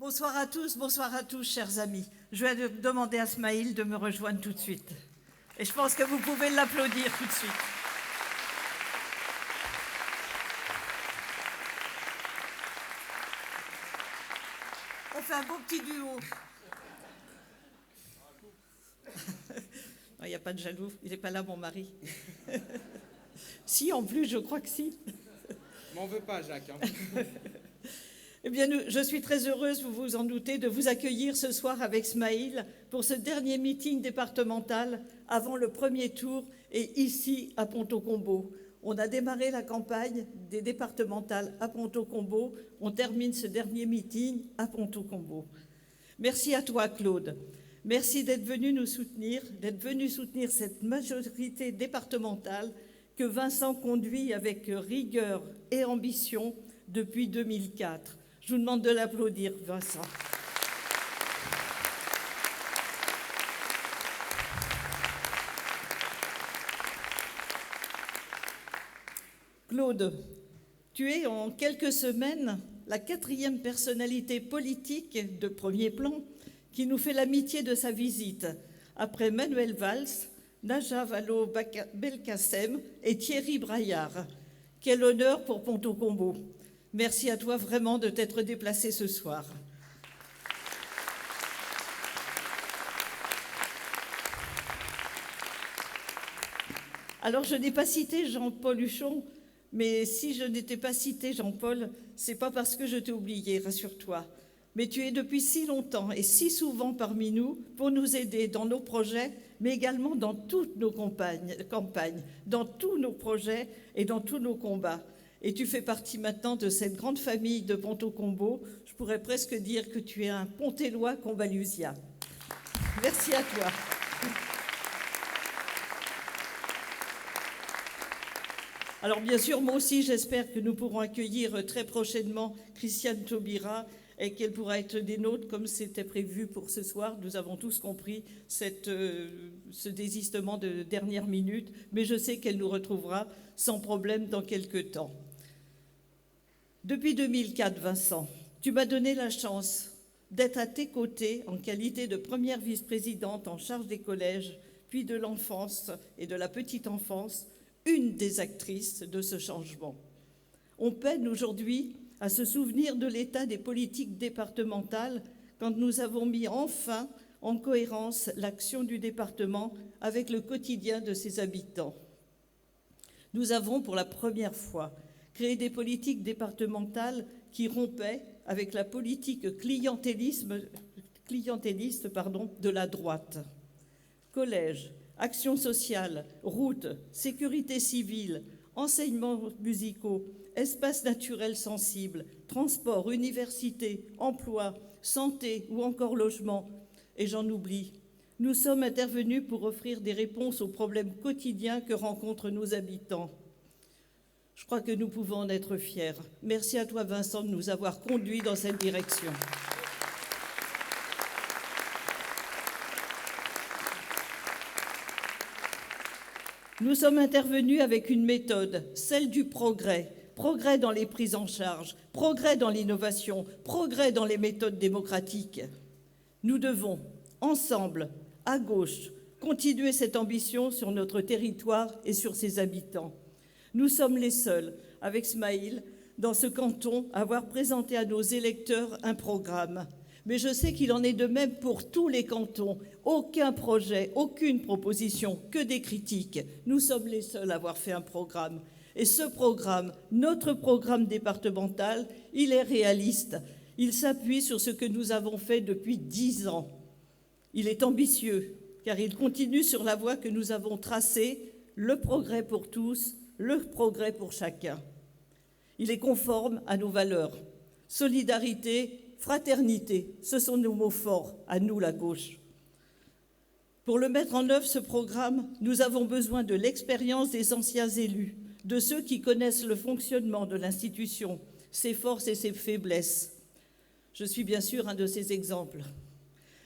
Bonsoir à tous, chers amis. Je vais demander à Smaïl de me rejoindre tout de suite. Et je pense que vous pouvez l'applaudir tout de suite. On fait un beau petit duo. Il n'y a pas de jaloux, il n'est pas là, mon mari. Si, en plus, je crois que si. M'en veux pas, Jacques. Hein. Eh bien, je suis très heureuse, vous vous en doutez, de vous accueillir ce soir avec Smaïl pour ce dernier meeting départemental avant le premier tour et ici à Pontault-Combault. On a démarré la campagne des départementales à Pontault-Combault. On termine ce dernier meeting à Pontault-Combault. Merci à toi, Claude. Merci d'être venu nous soutenir, d'être venu soutenir cette majorité départementale que Vincent conduit avec rigueur et ambition depuis 2004. Je vous demande de l'applaudir, Vincent. Claude, tu es en quelques semaines la 4e personnalité politique de premier plan qui nous fait l'amitié de sa visite, après Manuel Valls, Najat Vallaud-Belkacem et Thierry Braillard. Quel honneur pour Pontault-Combault. Merci à toi vraiment de t'être déplacé ce soir. Alors, je n'ai pas cité Jean-Paul Huchon, mais si je n'étais pas cité Jean-Paul, c'est pas parce que je t'ai oublié, rassure-toi. Mais tu es depuis si longtemps et si souvent parmi nous pour nous aider dans nos projets, mais également dans toutes nos campagnes, dans tous nos projets et dans tous nos combats. Et tu fais partie maintenant de cette grande famille de Pontault-Combault. Je pourrais presque dire que tu es un Pontellois combalusien. Merci à toi. Alors bien sûr, moi aussi, j'espère que nous pourrons accueillir très prochainement Christiane Taubira et qu'elle pourra être des nôtres comme c'était prévu pour ce soir. Nous avons tous compris ce désistement de dernière minute, mais je sais qu'elle nous retrouvera sans problème dans quelques temps. Depuis 2004, Vincent, tu m'as donné la chance d'être à tes côtés en qualité de première vice-présidente en charge des collèges, puis de l'enfance et de la petite enfance, une des actrices de ce changement. On peine aujourd'hui à se souvenir de l'état des politiques départementales quand nous avons mis enfin en cohérence l'action du département avec le quotidien de ses habitants. Nous avons, pour la première fois, créé des politiques départementales qui rompaient avec la politique clientéliste de la droite. Collège, action sociale, routes, sécurité civile, enseignements musicaux, espaces naturels sensibles, transport, université, emploi, santé ou encore logement. Et j'en oublie. Nous sommes intervenus pour offrir des réponses aux problèmes quotidiens que rencontrent nos habitants. Je crois que nous pouvons en être fiers. Merci à toi, Vincent, de nous avoir conduits dans cette direction. Nous sommes intervenus avec une méthode, celle du progrès. Progrès dans les prises en charge, progrès dans l'innovation, progrès dans les méthodes démocratiques. Nous devons, ensemble, à gauche, continuer cette ambition sur notre territoire et sur ses habitants. Nous sommes les seuls, avec Smaïl, dans ce canton, à avoir présenté à nos électeurs un programme. Mais je sais qu'il en est de même pour tous les cantons. Aucun projet, aucune proposition, que des critiques. Nous sommes les seuls à avoir fait un programme. Et ce programme, notre programme départemental, il est réaliste. Il s'appuie sur ce que nous avons fait depuis 10 ans. Il est ambitieux, car il continue sur la voie que nous avons tracée, le progrès pour tous, le progrès pour chacun. Il est conforme à nos valeurs. Solidarité, fraternité, ce sont nos mots forts, à nous, la gauche. Pour le mettre en œuvre, ce programme, nous avons besoin de l'expérience des anciens élus, de ceux qui connaissent le fonctionnement de l'institution, ses forces et ses faiblesses. Je suis bien sûr un de ces exemples.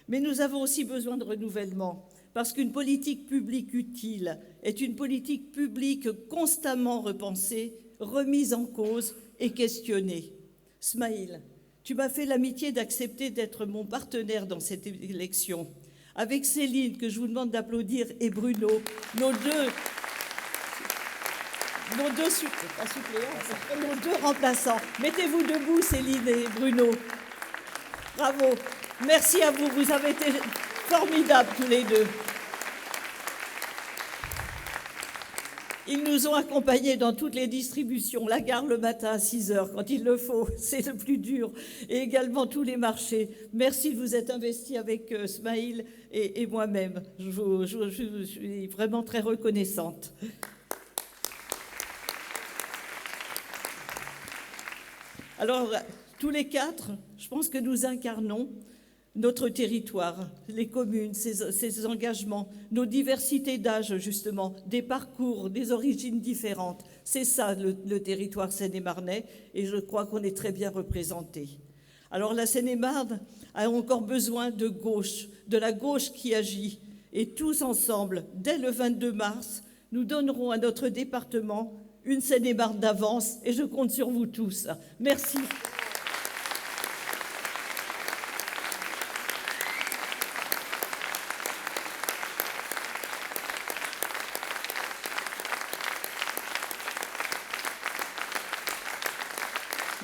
Mais nous avons aussi besoin de renouvellement, parce qu'une politique publique utile est une politique publique constamment repensée, remise en cause et questionnée. Smaïl, Tu m'as fait l'amitié d'accepter d'être mon partenaire dans cette élection. Avec Céline, que je vous demande d'applaudir, et Bruno, nos deux remplaçants. Mettez-vous debout, Céline et Bruno. Bravo. Merci à vous. Vous avez été formidables tous les deux. Ils nous ont accompagnés dans toutes les distributions, la gare le matin à 6h quand il le faut, c'est le plus dur, et également tous les marchés. Merci de vous être investis avec Smaïl et moi-même. Je suis vraiment très reconnaissante. Alors, tous les quatre, je pense que nous incarnons notre territoire, les communes, ses engagements, nos diversités d'âge, justement, des parcours, des origines différentes. C'est ça, le territoire seine-et-marnais, et je crois qu'on est très bien représenté. Alors la Seine-et-Marne a encore besoin de gauche, de la gauche qui agit. Et tous ensemble, dès le 22 mars, nous donnerons à notre département une Seine-et-Marne d'avance, et je compte sur vous tous. Merci.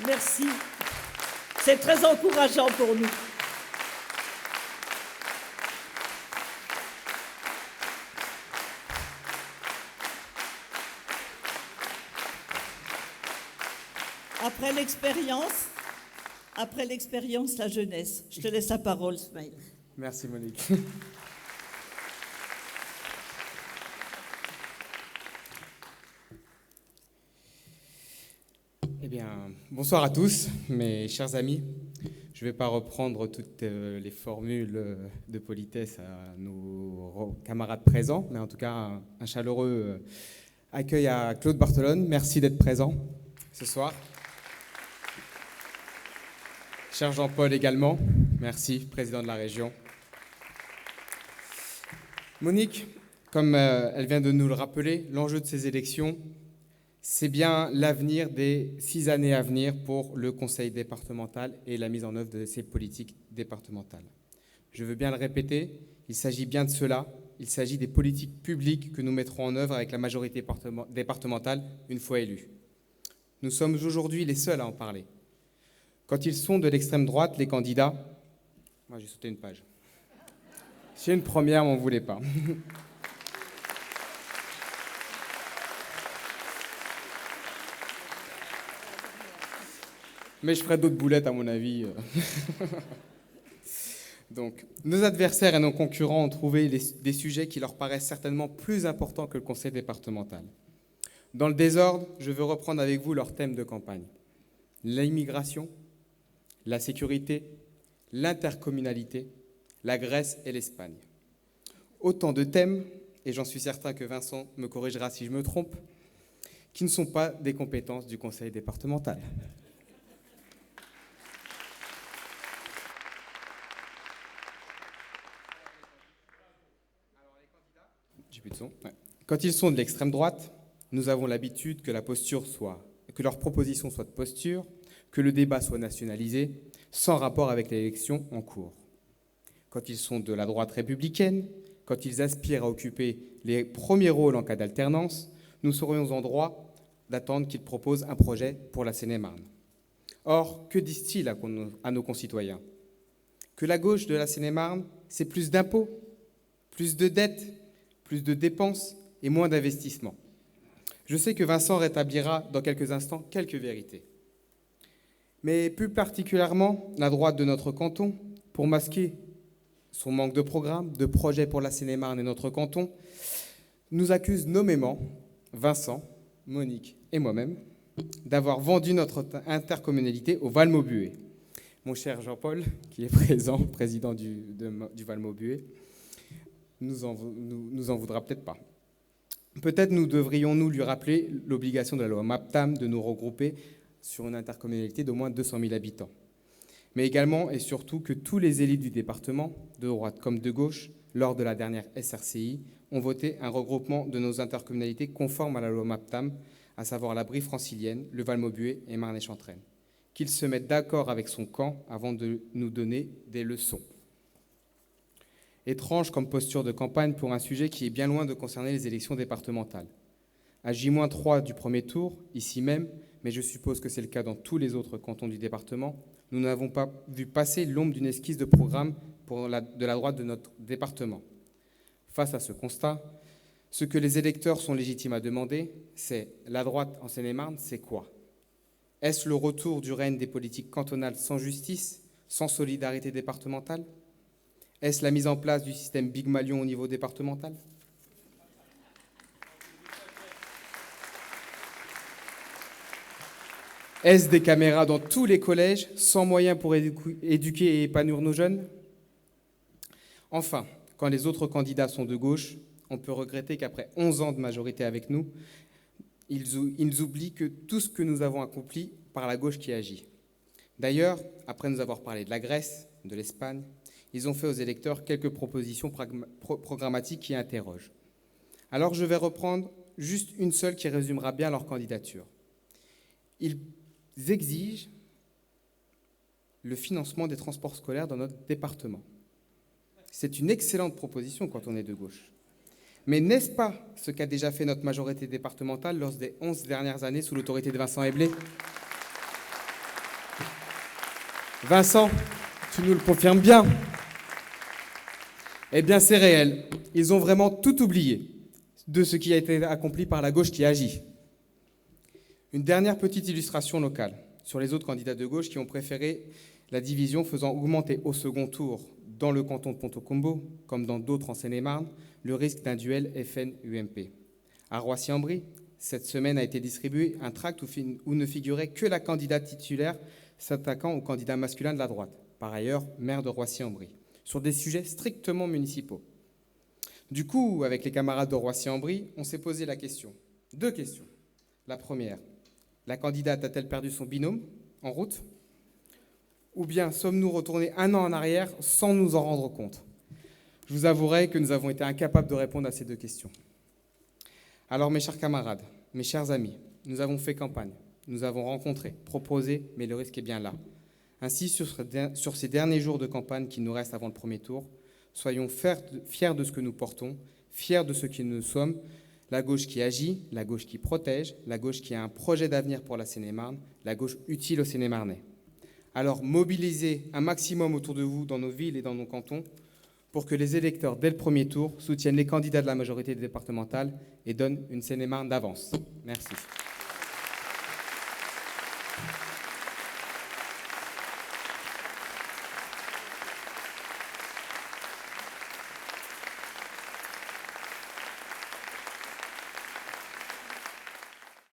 Merci. C'est très encourageant pour nous. Après l'expérience, la jeunesse. Je te laisse la parole, Smaïl. Merci, Monique. Eh bien, bonsoir à tous, mes chers amis. Je ne vais pas reprendre toutes les formules de politesse à nos camarades présents, mais en tout cas, un chaleureux accueil à Claude Barthelone. Merci d'être présent ce soir. Cher Jean-Paul également, merci, président de la région. Monique, comme elle vient de nous le rappeler, l'enjeu de ces élections, c'est bien l'avenir des 6 années à venir pour le conseil départemental et la mise en œuvre de ces politiques départementales. Je veux bien le répéter, il s'agit bien de cela, il s'agit des politiques publiques que nous mettrons en œuvre avec la majorité départementale une fois élue. Nous sommes aujourd'hui les seuls à en parler. Quand ils sont de l'extrême droite, les candidats... Moi, j'ai sauté une page. C'est une première, mais on ne voulait pas. Mais je ferai d'autres boulettes, à mon avis. Donc, nos adversaires et nos concurrents ont trouvé des sujets qui leur paraissent certainement plus importants que le conseil départemental. Dans le désordre, je veux reprendre avec vous leurs thèmes de campagne. L'immigration, la sécurité, l'intercommunalité, la Grèce et l'Espagne. Autant de thèmes, et j'en suis certain que Vincent me corrigera si je me trompe, qui ne sont pas des compétences du conseil départemental. Quand ils sont de l'extrême droite, nous avons l'habitude que leurs propositions soient de posture, que le débat soit nationalisé, sans rapport avec l'élection en cours. Quand ils sont de la droite républicaine, quand ils aspirent à occuper les premiers rôles en cas d'alternance, nous serions en droit d'attendre qu'ils proposent un projet pour la Seine-et-Marne. Or, que disent-ils à nos concitoyens? Que la gauche de la Seine-et-Marne, c'est plus d'impôts, plus de dettes, plus de dépenses et moins d'investissements. Je sais que Vincent rétablira dans quelques instants quelques vérités. Mais plus particulièrement, la droite de notre canton, pour masquer son manque de programme, de projet pour la Seine-et-Marne et notre canton, nous accuse nommément, Vincent, Monique et moi-même, d'avoir vendu notre intercommunalité au Val Maubuée. Mon cher Jean-Paul, qui est présent, président du Val Maubuée, nous en voudra peut-être pas. Peut-être devrions-nous lui rappeler l'obligation de la loi MAPTAM de nous regrouper sur une intercommunalité d'au moins 200 000 habitants. Mais également et surtout que tous les élites du département, de droite comme de gauche, lors de la dernière SRCI, ont voté un regroupement de nos intercommunalités conforme à la loi MAPTAM, à savoir la Brie francilienne, le Val Maubuée et Marne-et-Chantraine. qu'il se mette d'accord avec son camp avant de nous donner des leçons. Étrange comme posture de campagne pour un sujet qui est bien loin de concerner les élections départementales. À J-3 du premier tour, ici même, mais je suppose que c'est le cas dans tous les autres cantons du département, nous n'avons pas vu passer l'ombre d'une esquisse de programme de la droite de notre département. Face à ce constat, ce que les électeurs sont légitimes à demander, c'est la droite en Seine-et-Marne, c'est quoi? Est-ce le retour du règne des politiques cantonales sans justice, sans solidarité départementale? Est-ce la mise en place du système Big Malion au niveau départemental? Est-ce des caméras dans tous les collèges, sans moyens pour éduquer et épanouir nos jeunes? Enfin, quand les autres candidats sont de gauche, on peut regretter qu'après 11 ans de majorité avec nous, ils oublient que tout ce que nous avons accompli par la gauche qui agit. D'ailleurs, après nous avoir parlé de la Grèce, de l'Espagne, ils ont fait aux électeurs quelques propositions programmatiques qui interrogent. Alors je vais reprendre juste une seule qui résumera bien leur candidature. Ils exigent le financement des transports scolaires dans notre département. C'est une excellente proposition quand on est de gauche. Mais n'est-ce pas ce qu'a déjà fait notre majorité départementale lors des 11 dernières années sous l'autorité de Vincent Eblé? Vincent, tu nous le confirmes bien? Eh bien, c'est réel. Ils ont vraiment tout oublié de ce qui a été accompli par la gauche qui agit. Une dernière petite illustration locale sur les autres candidats de gauche qui ont préféré la division faisant augmenter au second tour, dans le canton de Ponto-Combo, comme dans d'autres en Seine-et-Marne, le risque d'un duel FN-UMP. À Roissy-en-Brie, cette semaine a été distribué un tract où ne figurait que la candidate titulaire s'attaquant au candidat masculin de la droite, par ailleurs maire de Roissy-en-Brie, sur des sujets strictement municipaux. Du coup, avec les camarades de Roissy-en-Brie, on s'est posé la question. Deux questions. La première, la candidate a-t-elle perdu son binôme en route? Ou bien sommes-nous retournés un an en arrière sans nous en rendre compte? Je vous avouerai que nous avons été incapables de répondre à ces deux questions. Alors mes chers camarades, mes chers amis, nous avons fait campagne, nous avons rencontré, proposé, mais le risque est bien là. Ainsi, sur ces derniers jours de campagne qui nous restent avant le premier tour, soyons fiers de ce que nous portons, fiers de ce que nous sommes, la gauche qui agit, la gauche qui protège, la gauche qui a un projet d'avenir pour la Seine-et-Marne, la gauche utile aux Seine-et-Marnais. Alors mobilisez un maximum autour de vous dans nos villes et dans nos cantons pour que les électeurs, dès le premier tour, soutiennent les candidats de la majorité départementale et donnent une Seine-et-Marne d'avance. Merci.